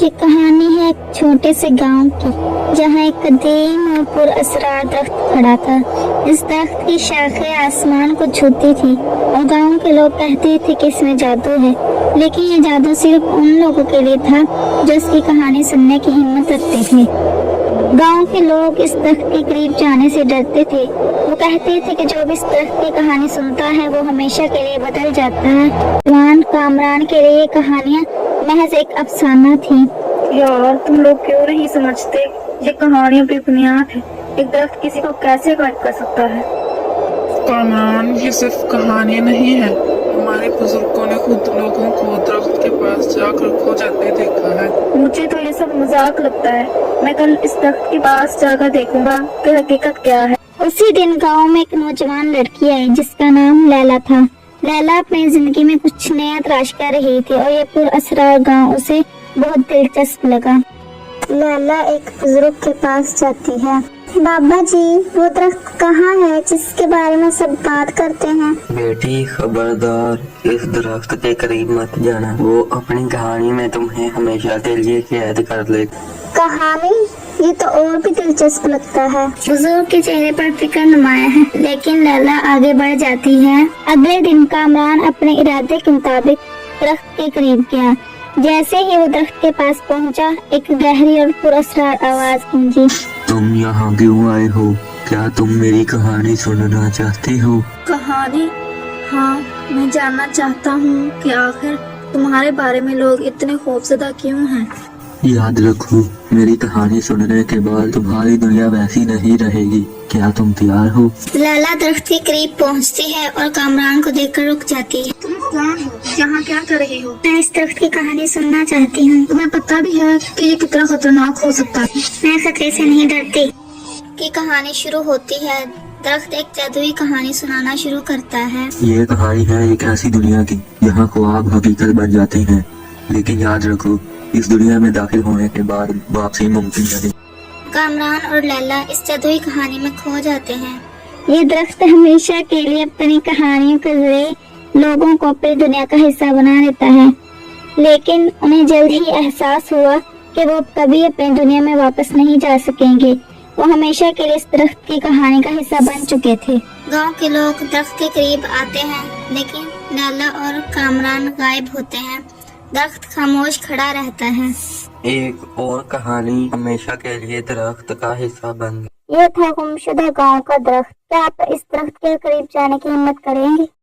یہ کہانی ہے ایک چھوٹے سے گاؤں کی، جہاں ایک قدیم اور پر اسرار درخت کھڑا تھا۔ اس درخت کی شاخیں آسمان کو چھوتی تھی اور گاؤں کے لوگ کہتے تھے کہ اس میں جادو ہے، لیکن یہ جادو صرف ان لوگوں کے لیے تھا جو اس کی کہانی سننے کی ہمت رکھتے تھے۔ گاؤں کے لوگ اس درخت کے قریب جانے سے ڈرتے تھے۔ وہ کہتے تھے کہ جو بھی اس درخت کی کہانی سنتا ہے وہ ہمیشہ کے لیے بدل جاتا ہے۔ جوان کامران کے لیے یہ کہانیاں محض ایک افسانہ تھی۔ یار تم لوگ کیوں نہیں سمجھتے یہ کہانیاں بے بنیاد ہے۔ ایک درخت کسی کو کیسے غائب کر سکتا ہے؟ کامران، یہ صرف کہانی نہیں ہے، ہمارے بزرگوں نے خود لوگوں کو درخت کے پاس جا کر کھو جاتے دیکھا ہے۔ مجھے تو یہ سب مذاق لگتا ہے۔ میں کل اس درخت کے پاس جا کر دیکھوں گا کہ حقیقت کیا ہے۔ اسی دن گاؤں میں ایک نوجوان لڑکی آئی جس کا نام لیلا تھا۔ لیلا اپنی زندگی میں کچھ نیا تلاش کر رہی تھی اور یہ پر اسرار گاؤں اسے بہت دلچسپ لگا۔ لیلا ایک بزرگ کے پاس جاتی ہے۔ بابا جی، وہ درخت کہاں ہے جس کے بارے میں سب بات کرتے ہیں؟ بیٹی خبردار، اس درخت کے قریب مت جانا، وہ اپنی کہانی میں تمہیں ہمیشہ کے لیے قید کر لے۔ کہانی؟ یہ تو اور بھی دلچسپ لگتا ہے۔ بزرگ کے چہرے پر فکر نمایاں ہے، لیکن لیلا آگے بڑھ جاتی ہے۔ اگلے دن کامران اپنے ارادے کے مطابق درخت کے قریب گیا۔ جیسے ہی وہ درخت کے پاس پہنچا، ایک گہری اور پر اسرار آواز گونجی۔ تم یہاں کیوں آئے ہو؟ کیا تم میری کہانی سننا چاہتے ہو؟ کہانی؟ ہاں، میں جاننا چاہتا ہوں کہ آخر تمہارے بارے میں لوگ اتنے خوفزدہ کیوں ہیں۔ یاد رکھو، میری کہانی سننے کے بعد تمہاری دنیا ویسی نہیں رہے گی۔ کیا تم تیار ہو؟ لیلا درخت کے قریب پہنچتی ہے اور کامران کو دیکھ کر رک جاتی ہے۔ تم کون ہو؟ یہاں کیا کر رہی ہو؟ میں اس درخت کی کہانی سننا چاہتی ہوں۔ تمہیں پتہ بھی ہے کہ یہ کتنا خطرناک ہو سکتا ہے؟ میں خطرے سے نہیں ڈرتی۔ کی کہانی شروع ہوتی ہے۔ درخت ایک جادوئی کہانی سنانا شروع کرتا ہے۔ یہ کہانی ہے ایک ایسی دنیا کی جہاں خواب حقیقت بن جاتے ہیں، لیکن یاد رکھو، اس دنیا میں داخل ہونے کے بعد واپسی ممکن نہیں۔ کامران اور لیلا اس جادوئی کہانی میں کھو جاتے ہیں۔ یہ درخت ہمیشہ کے لیے اپنی کہانیوں کے ذریعے لوگوں کو اپنی دنیا کا حصہ بنا دیتا ہے، لیکن انہیں جلد ہی احساس ہوا کہ وہ کبھی اپنی دنیا میں واپس نہیں جا سکیں گے۔ وہ ہمیشہ کے لیے اس درخت کی کہانی کا حصہ بن چکے تھے۔ گاؤں کے لوگ درخت کے قریب آتے ہیں، لیکن لیلا اور کامران غائب ہوتے ہیں۔ درخت خاموش کھڑا رہتا ہے۔ ایک اور کہانی ہمیشہ کے لیے درخت کا حصہ بن گئی۔ یہ تھا گمشدہ گاؤں کا درخت۔ کیا آپ اس درخت کے قریب جانے کی ہمت کریں گے؟